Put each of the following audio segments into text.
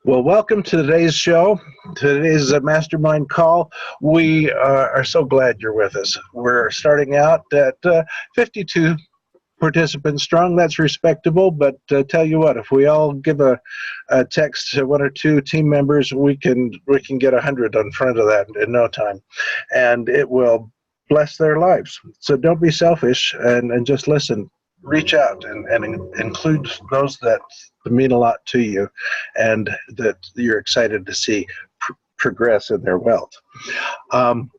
Well, welcome to today's show. Today's Mastermind call. We are so glad you're with us. We're starting out at 52 participants strong. That's respectable, but tell you what, if we all give a text to one or two team members, we can get 100 in front of that in no time, and it will bless their lives. So don't be selfish and just listen. Reach out and include those that mean a lot to you and that you're excited to see progress in their wealth. Um,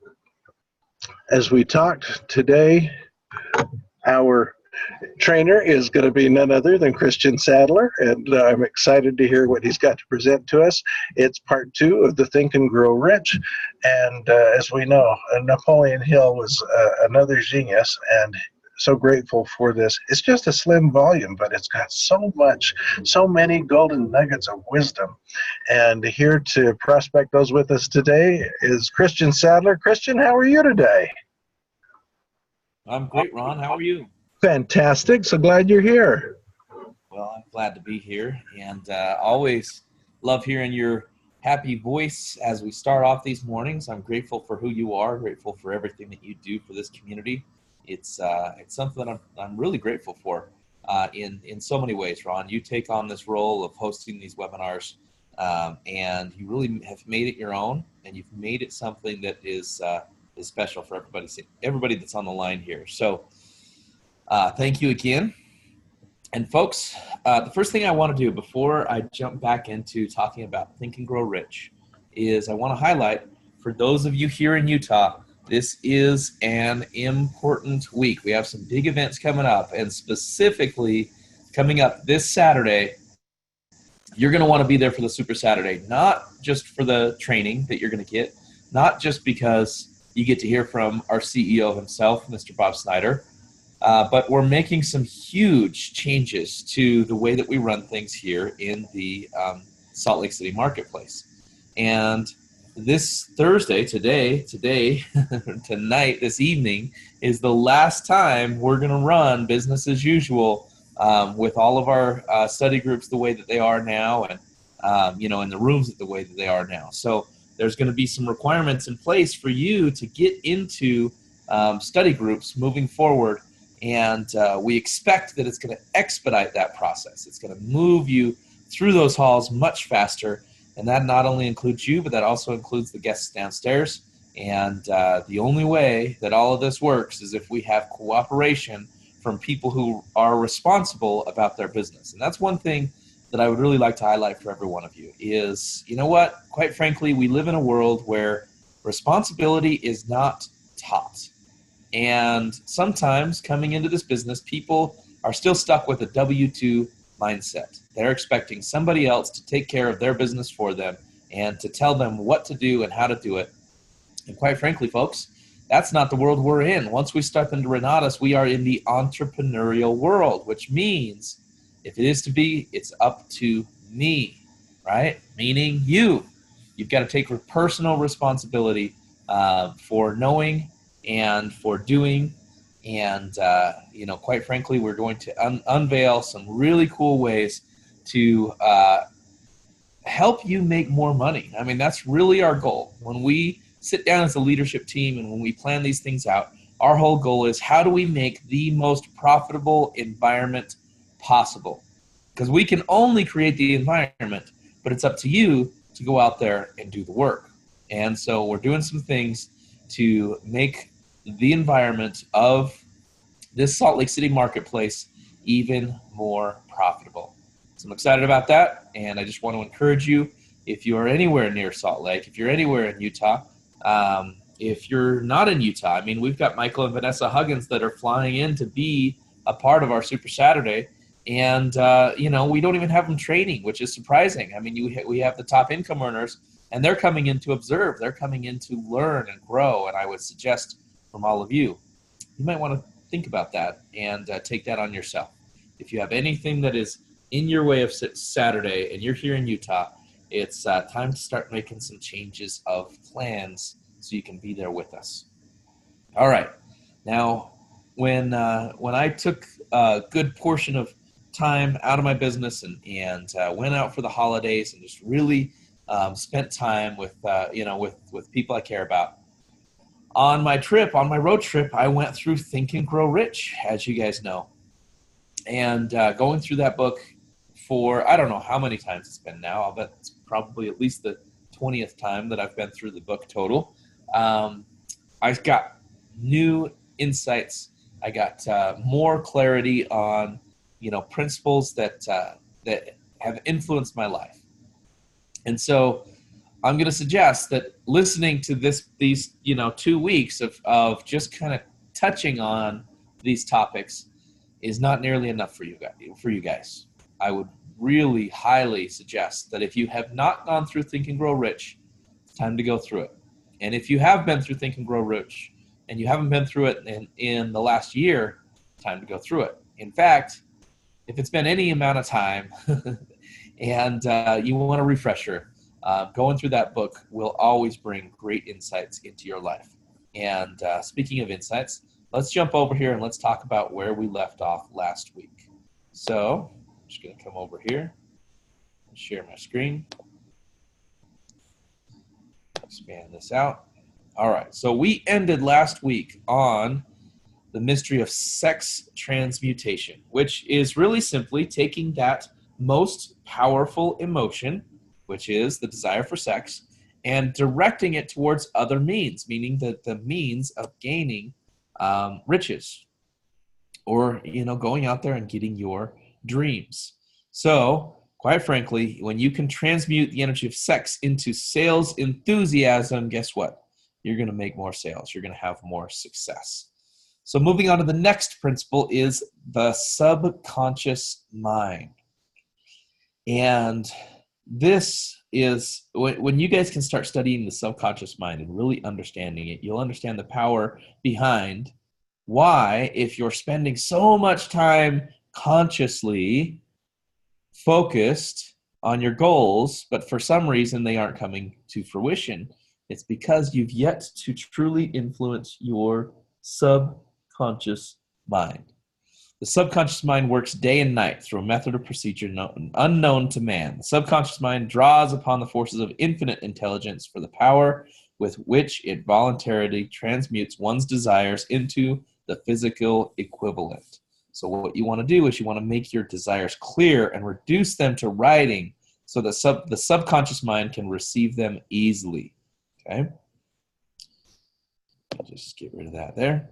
as we talked today, our trainer is going to be none other than Christion Sadler, and I'm excited to hear what he's got to present to us. It's part two of the Think and Grow Rich, and as we know, Napoleon Hill was another genius, and so grateful for this. It's just a slim volume, but it's got so many golden nuggets of wisdom. And here to prospect those with us today is Christion Sadler. Christion, how are you today? I'm great, Ron. How are you? Fantastic. So glad you're here. Well, I'm glad to be here, and always love hearing your happy voice as we start off these mornings. I'm grateful for who you are, grateful for everything that you do for this community. It's something that I'm really grateful for in so many ways, Ron. You take on this role of hosting these webinars, and you really have made it your own, and you've made it something that is special for everybody that's on the line here. So thank you again. And folks, the first thing I want to do before I jump back into talking about Think and Grow Rich is I want to highlight for those of you here in Utah, this is an important week. We have some big events coming up, and specifically coming up this Saturday, you're going to want to be there for the Super Saturday, not just for the training that you're going to get, not just because you get to hear from our CEO himself, Mr. Bob Snyder, but we're making some huge changes to the way that we run things here in the Salt Lake City marketplace. And this Thursday, tonight, this evening, is the last time we're going to run business as usual with all of our study groups the way that they are now, and in the rooms the way that they are now. So there's going to be some requirements in place for you to get into study groups moving forward, and we expect that it's going to expedite that process. It's going to move you through those halls much faster. And that not only includes you, but that also includes the guests downstairs. And the only way that all of this works is if we have cooperation from people who are responsible about their business. And that's one thing that I would really like to highlight for every one of you is, you know what, quite frankly, we live in a world where responsibility is not taught. And sometimes coming into this business, people are still stuck with a W-2 mindset. They're expecting somebody else to take care of their business for them and to tell them what to do and how to do it. And quite frankly, folks, that's not the world we're in. Once we step into Renatus, we are in the entrepreneurial world, which means if it is to be, it's up to me, right? Meaning you. You've got to take personal responsibility for knowing and for doing. And, quite frankly, we're going to unveil some really cool ways to help you make more money. I mean, that's really our goal. When we sit down as a leadership team and when we plan these things out, our whole goal is how do we make the most profitable environment possible? Because we can only create the environment, but it's up to you to go out there and do the work. And so we're doing some things to make the environment of this Salt Lake City marketplace even more profitable. So I'm excited about that, and I just want to encourage you, if you are anywhere near Salt Lake, if you're anywhere in Utah, if you're not in Utah, I mean, we've got Michael and Vanessa Huggins that are flying in to be a part of our Super Saturday, and we don't even have them training, which is surprising. I mean, we have the top income earners, and they're coming in to observe. They're coming in to learn and grow, and I would suggest from all of you, you might want to think about that and take that on yourself. If you have anything that is in your way of Saturday and you're here in Utah, it's time to start making some changes of plans so you can be there with us. All right. Now, when I took a good portion of time out of my business and went out for the holidays and just really spent time with with people I care about. On my road trip, I went through Think and Grow Rich, as you guys know, and going through that book for, I don't know how many times it's been now. I'll bet it's probably at least the 20th time that I've been through the book total. I've got new insights. I got more clarity on, principles that have influenced my life. And so I'm going to suggest that listening to these 2 weeks of just kind of touching on these topics is not nearly enough for you guys. I would really highly suggest that if you have not gone through Think and Grow Rich, it's time to go through it. And if you have been through Think and Grow Rich and you haven't been through it in the last year, time to go through it. In fact, if it's been any amount of time and you want a refresher, going through that book will always bring great insights into your life. And speaking of insights, let's jump over here and let's talk about where we left off last week. So I'm just going to come over here and share my screen. Expand this out. All right, so we ended last week on the mystery of sex transmutation, which is really simply taking that most powerful emotion, which is the desire for sex, and directing it towards other means, meaning that the means of gaining riches or, going out there and getting your dreams. So, quite frankly, when you can transmute the energy of sex into sales enthusiasm, guess what? You're going to make more sales. You're going to have more success. So moving on to the next principle is the subconscious mind. And this is, when you guys can start studying the subconscious mind and really understanding it, you'll understand the power behind why, if you're spending so much time consciously focused on your goals, but for some reason they aren't coming to fruition, it's because you've yet to truly influence your subconscious mind. The subconscious mind works day and night through a method or procedure unknown to man. The subconscious mind draws upon the forces of infinite intelligence for the power with which it voluntarily transmutes one's desires into the physical equivalent. So what you want to do is you want to make your desires clear and reduce them to writing so that the subconscious mind can receive them easily. Okay? I'll just get rid of that there.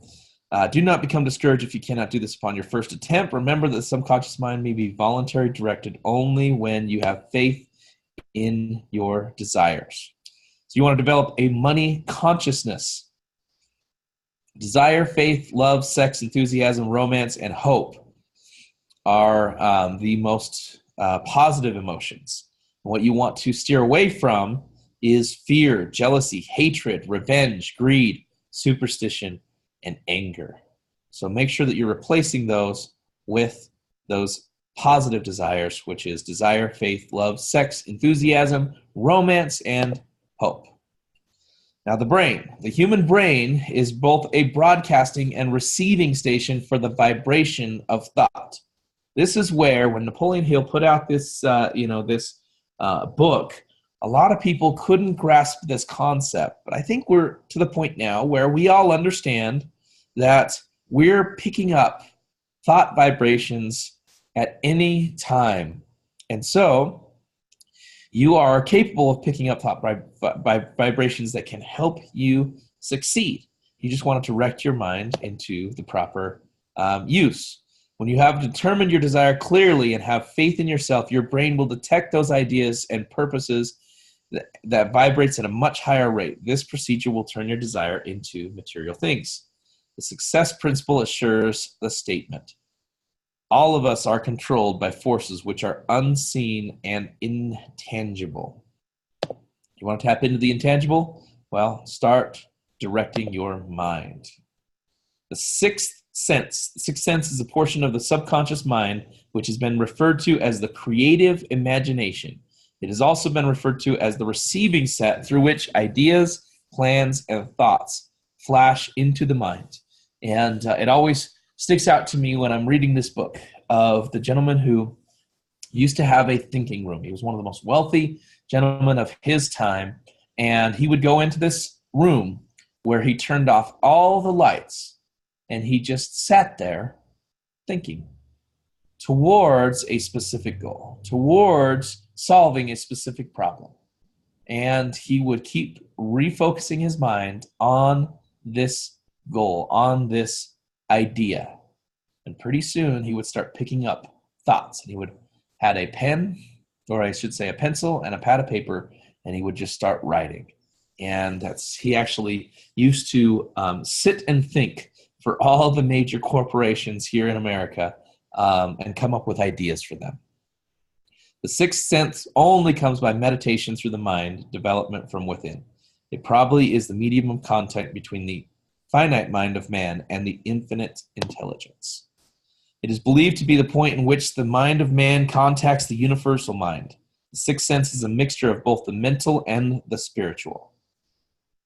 Do not become discouraged if you cannot do this upon your first attempt. Remember that the subconscious mind may be voluntary directed only when you have faith in your desires. So you want to develop a money consciousness. Desire, faith, love, sex, enthusiasm, romance, and hope are the most positive emotions. What you want to steer away from is fear, jealousy, hatred, revenge, greed, superstition, and anger. So make sure that you're replacing those with those positive desires, which is desire, faith, love, sex, enthusiasm, romance, and hope. Now the human brain is both a broadcasting and receiving station for the vibration of thought. This is where, when Napoleon Hill put out this book, a lot of people couldn't grasp this concept, but I think we're to the point now where we all understand that we're picking up thought vibrations at any time. And so you are capable of picking up thought vibrations that can help you succeed. You just want to direct your mind into the proper use. When you have determined your desire clearly and have faith in yourself, your brain will detect those ideas and purposes that vibrates at a much higher rate. This procedure will turn your desire into material things. The success principle assures the statement. All of us are controlled by forces which are unseen and intangible. You want to tap into the intangible? Well, start directing your mind. The sixth sense. The sixth sense is a portion of the subconscious mind which has been referred to as the creative imagination. It has also been referred to as the receiving set through which ideas, plans, and thoughts flash into the mind. And it always sticks out to me when I'm reading this book of the gentleman who used to have a thinking room. He was one of the most wealthy gentlemen of his time, and he would go into this room where he turned off all the lights, and he just sat there thinking towards a specific goal, towards solving a specific problem. And he would keep refocusing his mind on this goal, on this idea. And pretty soon he would start picking up thoughts, and he would had a pen, or I should say a pencil and a pad of paper, and he would just start writing. And he actually used to sit and think for all the major corporations here in America and come up with ideas for them. The sixth sense only comes by meditation through the mind, development from within. It probably is the medium of contact between the finite mind of man and the infinite intelligence. It is believed to be the point in which the mind of man contacts the universal mind. The sixth sense is a mixture of both the mental and the spiritual.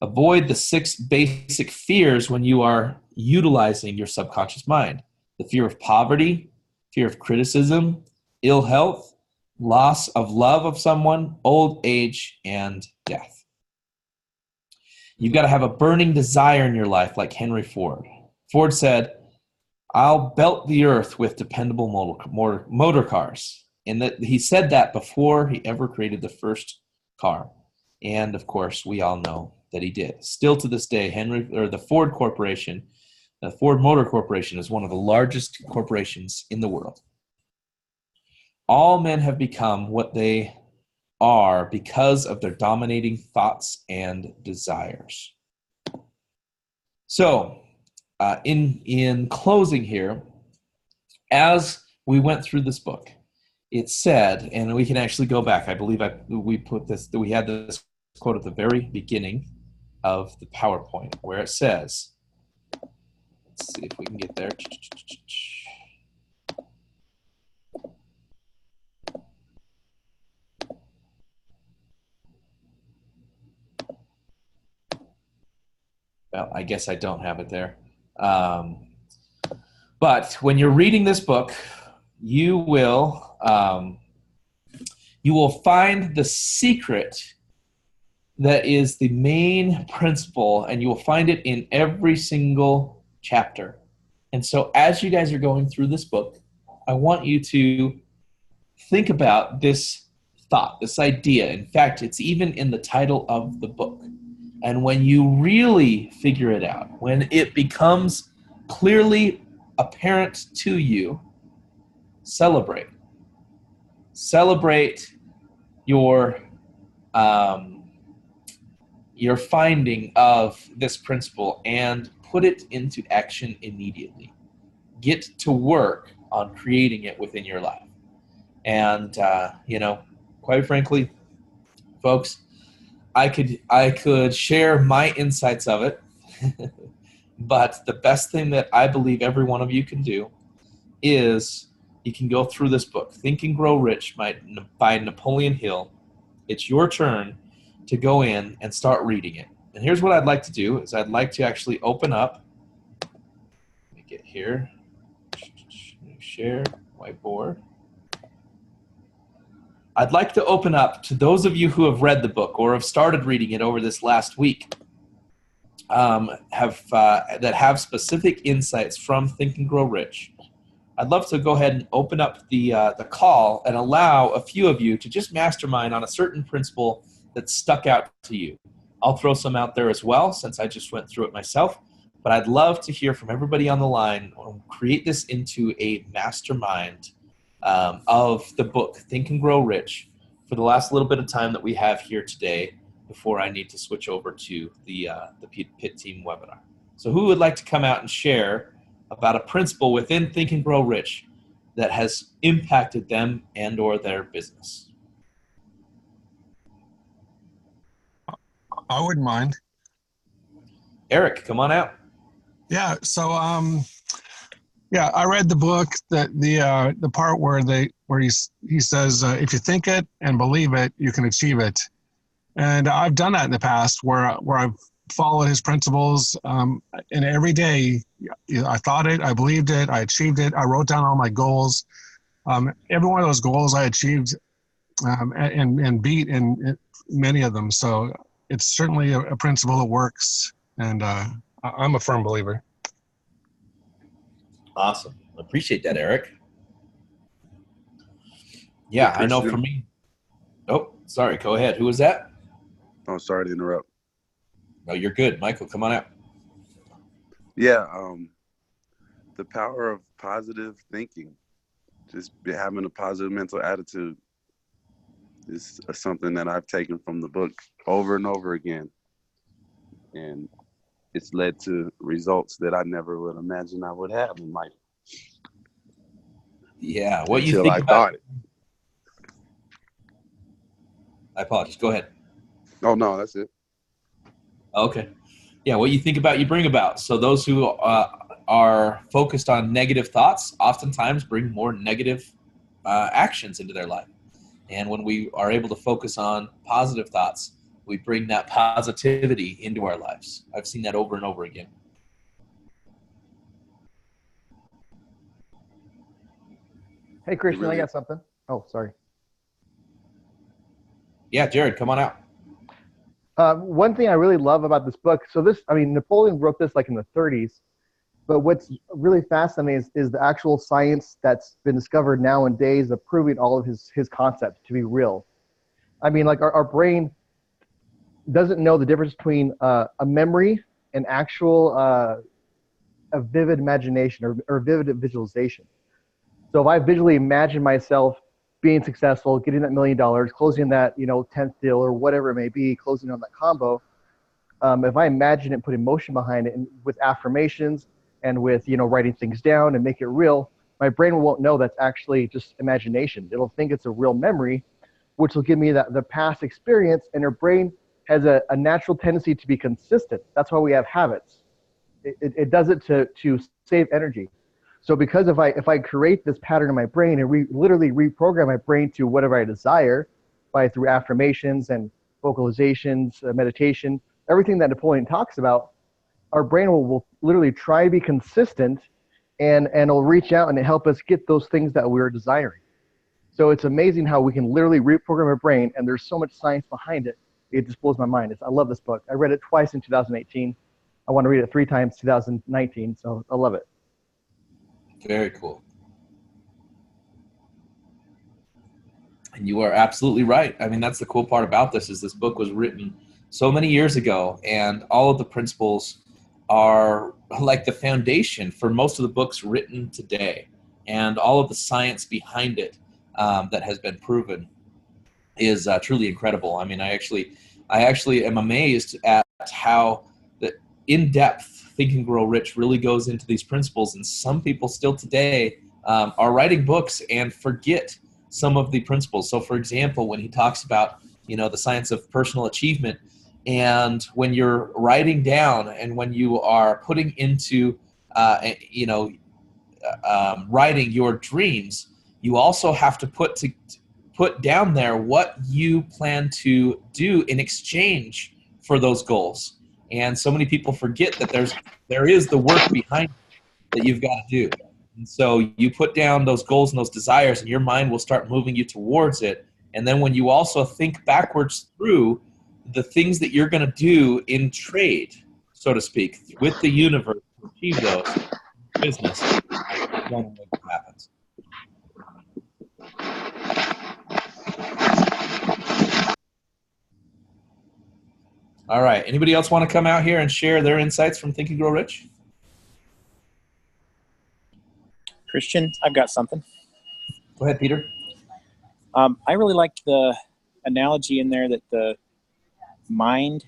Avoid the 6 basic fears when you are utilizing your subconscious mind. The fear of poverty, fear of criticism, ill health, loss of love of someone, old age, and death. You've got to have a burning desire in your life like Henry Ford. Ford said, "I'll belt the earth with dependable motor cars." And that he said that before he ever created the first car. And of course, we all know that he did. Still to this day, the Ford Corporation, the Ford Motor Corporation, is one of the largest corporations in the world. All men have become what they are because of their dominating thoughts and desires. So, in closing here, as we went through this book, it said, and we can actually go back. I believe we had this quote at the very beginning of the PowerPoint where it says, let's see if we can get there. Well, I guess I don't have it there. But when you're reading this book, you will find the secret that is the main principle, and you will find it in every single chapter. And so as you guys are going through this book, I want you to think about this thought, this idea. In fact, it's even in the title of the book. And when you really figure it out, when it becomes clearly apparent to you, celebrate. Celebrate your finding of this principle and put it into action immediately. Get to work on creating it within your life. And, quite frankly, folks, I could share my insights of it, but the best thing that I believe every one of you can do is you can go through this book, Think and Grow Rich by Napoleon Hill. It's your turn to go in and start reading it. And here's what I'd like to do is I'd like to actually open up. Let me get here. Share whiteboard. I'd like to open up to those of you who have read the book or have started reading it over this last week, that have specific insights from Think and Grow Rich. I'd love to go ahead and open up the call and allow a few of you to just mastermind on a certain principle that stuck out to you. I'll throw some out there as well since I just went through it myself, but I'd love to hear from everybody on the line. Create this into a mastermind of the book, Think and Grow Rich, for the last little bit of time that we have here today before I need to switch over to the PIT team webinar. So who would like to come out and share about a principle within Think and Grow Rich that has impacted them and or their business? I wouldn't mind. Eric, come on out. Yeah, so I read the book, the part where he says if you think it and believe it, you can achieve it. And I've done that in the past where I've followed his principles. And every day, I thought it, I believed it, I achieved it. I wrote down all my goals. Every one of those goals I achieved and beat in many of them. So it's certainly a principle that works, and I'm a firm believer. Awesome. Appreciate that, Eric. Yeah, I know for me. Oh, sorry. Go ahead. Who was that? Oh, sorry to interrupt. No, you're good. Michael, come on out. Yeah, the power of positive thinking, just having a positive mental attitude is something that I've taken from the book over and over again. And it's led to results that I never would imagine I would have in life. Yeah, what you Until think I about thought it. I apologize. Go ahead. Oh, no, that's it. Okay. Yeah, what you think about, you bring about. So those who are focused on negative thoughts oftentimes bring more negative actions into their life. And when we are able to focus on positive thoughts, we bring that positivity into our lives. I've seen that over and over again. Hey, Christian, really- I got something. Oh, sorry. Yeah, Jared, come on out. One thing I really love about this book, Napoleon wrote this like in the 30s, but what's really fascinating is the actual science that's been discovered nowadays of proving all of his concepts to be real. I mean, like our brain doesn't know the difference between a memory and actual a vivid imagination or vivid visualization. So if I visually imagine myself being successful, getting that $1 million, closing that 10th deal or whatever it may be, closing on that combo, if I imagine it and put emotion behind it, and with affirmations and with writing things down and make it real, my brain won't know that's actually just imagination. It'll think it's a real memory, which will give me the past experience. And your brain has a natural tendency to be consistent. That's why we have habits. It does it to save energy. So because if I create this pattern in my brain and literally reprogram my brain to whatever I desire through affirmations and vocalizations, meditation, everything that Napoleon talks about, our brain will literally try to be consistent and it'll reach out and help us get those things that we're desiring. So it's amazing how we can literally reprogram our brain, and there's so much science behind it. It just blows my mind. I love this book. I read it twice in 2018. I want to read it 3 times 2019, so I love it. Very cool. And you are absolutely right. I mean, that's the cool part about this is this book was written so many years ago, and all of the principles are like the foundation for most of the books written today, and all of the science behind it that has been proven is truly incredible. I mean, I actually am amazed at how the in-depth Think and Grow Rich really goes into these principles, and some people still today are writing books and forget some of the principles. So for example, when he talks about the science of personal achievement, and when you're writing down and when you are putting into writing your dreams, you also have to put down there what you plan to do in exchange for those goals. And so many people forget that there is the work behind it that you've got to do. And so you put down those goals and those desires, and your mind will start moving you towards it. And then when you also think backwards through the things that you're going to do in trade, so to speak, with the universe to achieve those in business, you're going to make it happen. All right. Anybody else want to come out here and share their insights from Think and Grow Rich? Christian, I've got something. Go ahead, Peter. I really like the analogy in there that the mind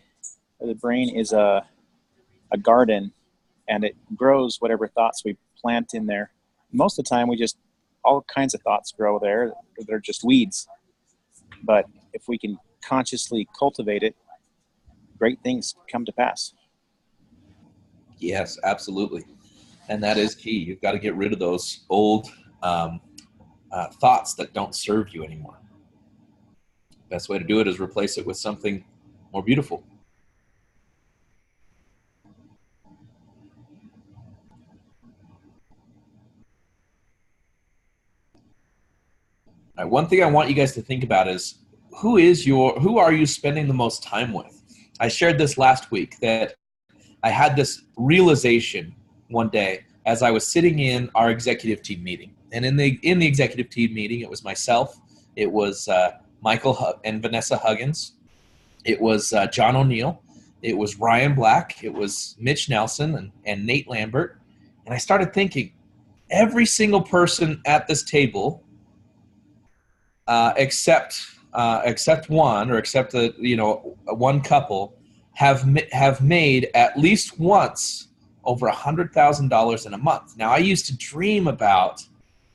or the brain is a garden, and it grows whatever thoughts we plant in there. Most of the time, all kinds of thoughts grow there. They're just weeds. But if we can consciously cultivate it, great things come to pass. Yes, absolutely. And that is key. You've got to get rid of those old thoughts that don't serve you anymore. Best way to do it is replace it with something more beautiful. one thing I want you guys to think about is who are you spending the most time with? I shared this last week that I had this realization one day as I was sitting in our executive team meeting. And in the executive team meeting, it was myself, it was Michael and Vanessa Huggins, it was John O'Neill, it was Ryan Black, it was Mitch Nelson and Nate Lambert. And I started thinking, every single person at this table, except one, or except one couple, have made at least once over $100,000 in a month. Now, I used to dream about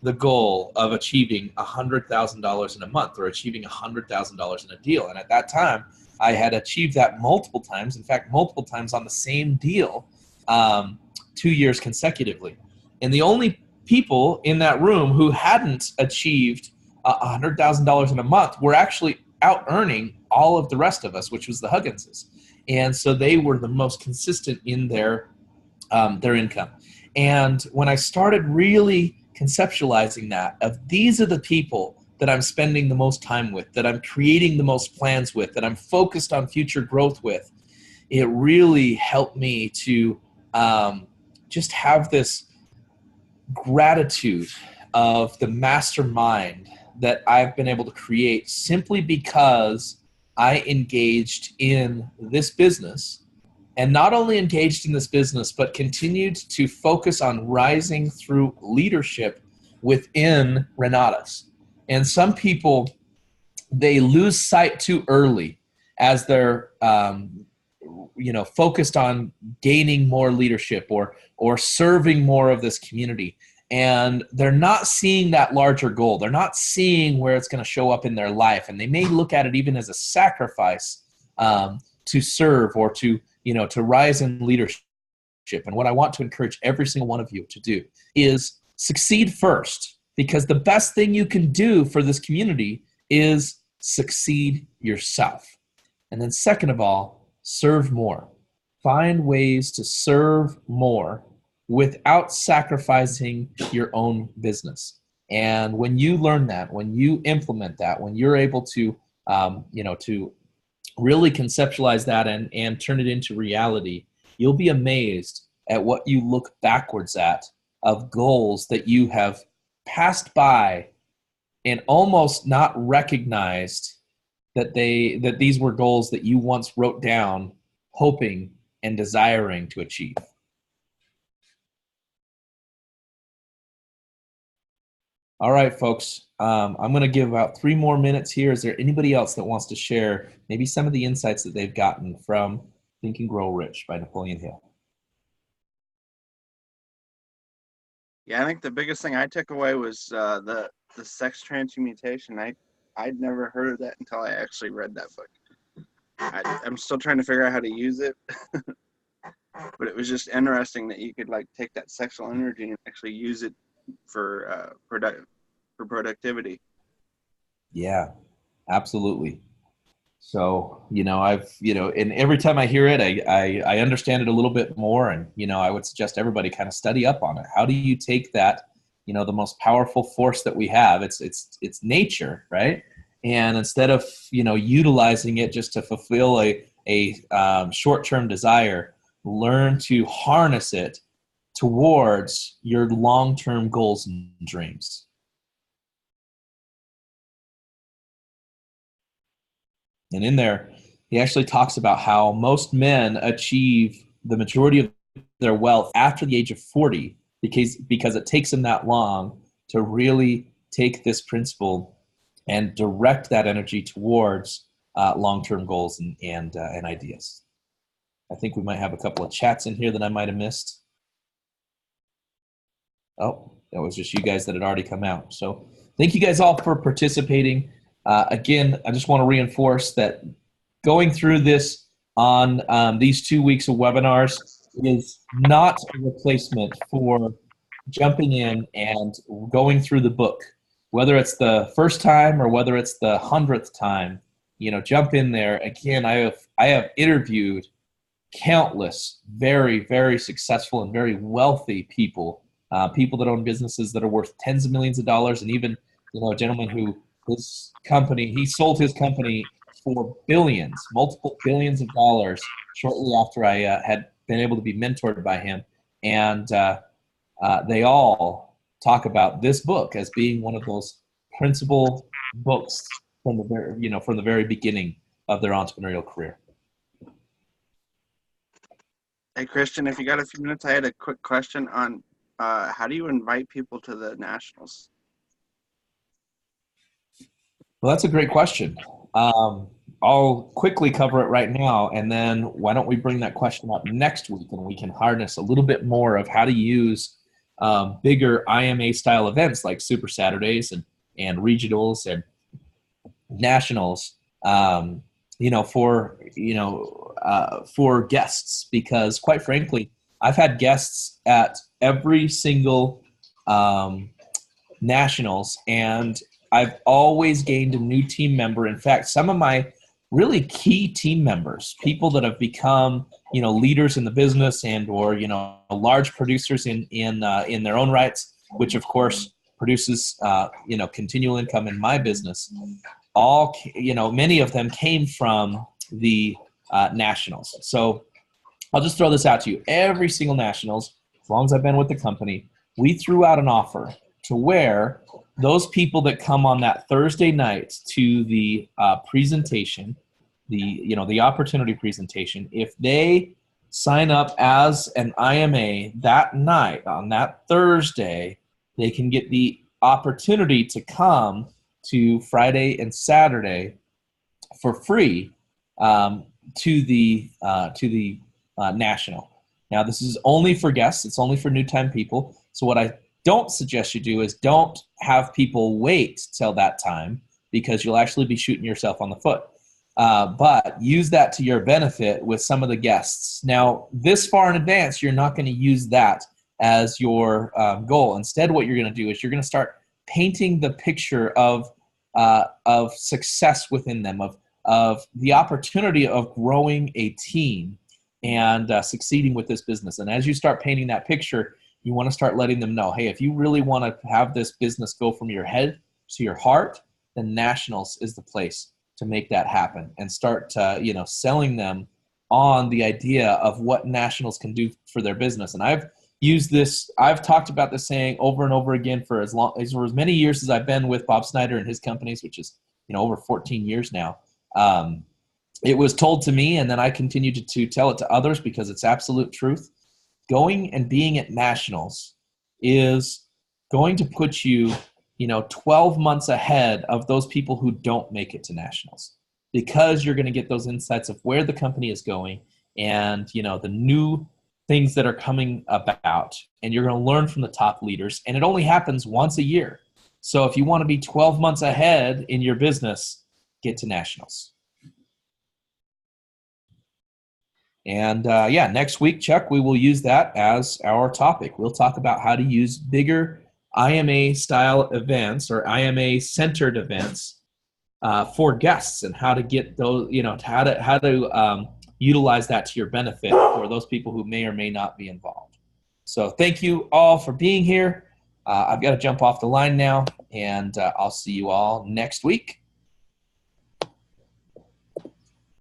the goal of achieving $100,000 in a month, or achieving $100,000 in a deal. And at that time, I had achieved that multiple times. In fact, multiple times on the same deal, 2 years consecutively. And the only people in that room who hadn't achieved $100,000 in a month were actually out earning all of the rest of us, which was the Hugginses. And so they were the most consistent in their income. And when I started really conceptualizing that, of these are the people that I'm spending the most time with, that I'm creating the most plans with, that I'm focused on future growth with, it really helped me to just have this gratitude of the mastermind that I've been able to create simply because I engaged in this business, and not only engaged in this business, but continued to focus on rising through leadership within Renatus. And some people, they lose sight too early as they're focused on gaining more leadership or serving more of this community. And they're not seeing that larger goal. They're not seeing where it's going to show up in their life. And they may look at it even as a sacrifice to serve or to rise in leadership. And what I want to encourage every single one of you to do is succeed first, because the best thing you can do for this community is succeed yourself. And then second of all, serve more. Find ways to serve more without sacrificing your own business. And when you learn that, when you implement that, when you're able to, to really conceptualize that and turn it into reality, you'll be amazed at what you look backwards at of goals that you have passed by and almost not recognized that these were goals that you once wrote down, hoping and desiring to achieve. All right, folks, I'm going to give about 3 more minutes here. Is there anybody else that wants to share maybe some of the insights that they've gotten from Think and Grow Rich by Napoleon Hill? Yeah, I think the biggest thing I took away was the sex transmutation. I'd never heard of that until I actually read that book. I'm still trying to figure out how to use it, but it was just interesting that you could take that sexual energy and actually use it for productivity. Yeah, absolutely. So, and every time I hear it, I understand it a little bit more. And, I would suggest everybody kind of study up on it. How do you take that, the most powerful force that we have? It's nature, right? And instead of, utilizing it just to fulfill a short-term desire, learn to harness it towards your long-term goals and dreams. And in there, he actually talks about how most men achieve the majority of their wealth after the age of 40 because it takes them that long to really take this principle and direct that energy towards long-term goals and ideas. I think we might have a couple of chats in here that I might have missed. Oh, that was just you guys that had already come out. So thank you guys all for participating. Again, I just want to reinforce that going through this on these 2 weeks of webinars is not a replacement for jumping in and going through the book. Whether it's the first time or whether it's the 100th time, jump in there. Again, I have interviewed countless very, very successful and very wealthy people, people that own businesses that are worth tens of millions of dollars, and even a gentleman who his company, he sold his company for billions, multiple billions of dollars shortly after I had been able to be mentored by him. And they all talk about this book as being one of those principal books from the very beginning of their entrepreneurial career. Hey, Christian, if you got a few minutes, I had a quick question on how do you invite people to the nationals? Well, that's a great question. I'll quickly cover it right now, and then why don't we bring that question up next week, and we can harness a little bit more of how to use bigger IMA-style events like Super Saturdays and regionals and nationals, for guests. Because quite frankly, I've had guests at every single nationals, and I've always gained a new team member. In fact, some of my really key team members, people that have become, leaders in the business and or large producers in their own rights, which of course produces continual income in my business. All many of them came from the nationals. So I'll just throw this out to you. Every single nationals, as long as I've been with the company, we threw out an offer to where those people that come on that Thursday night to the presentation, the opportunity presentation, if they sign up as an IMA that night on that Thursday, they can get the opportunity to come to Friday and Saturday for free to the national. Now, this is only for guests. It's only for new-time people. So what I don't suggest you do is don't have people wait till that time, because you'll actually be shooting yourself on the foot. But use that to your benefit with some of the guests. Now, this far in advance, you're not going to use that as your goal. Instead, what you're going to do is you're going to start painting the picture of success within them, of the opportunity of growing a team and succeeding with this business. And as you start painting that picture, you want to start letting them know, hey, if you really want to have this business go from your head to your heart, then nationals is the place to make that happen, and start selling them on the idea of what nationals can do for their business. And I've talked about this saying over and over again for as many years as I've been with Bob Snyder and his companies, which is over 14 years now. It was told to me, and then I continued to tell it to others because it's absolute truth. Going and being at nationals is going to put you 12 months ahead of those people who don't make it to nationals, because you're going to get those insights of where the company is going and the new things that are coming about, and you're going to learn from the top leaders. And it only happens once a year. So if you want to be 12 months ahead in your business, get to nationals. And next week, Chuck, we will use that as our topic. We'll talk about how to use bigger IMA-style events or IMA-centered events for guests, and how to get those, how to utilize that to your benefit for those people who may or may not be involved. So thank you all for being here. I've got to jump off the line now, and I'll see you all next week.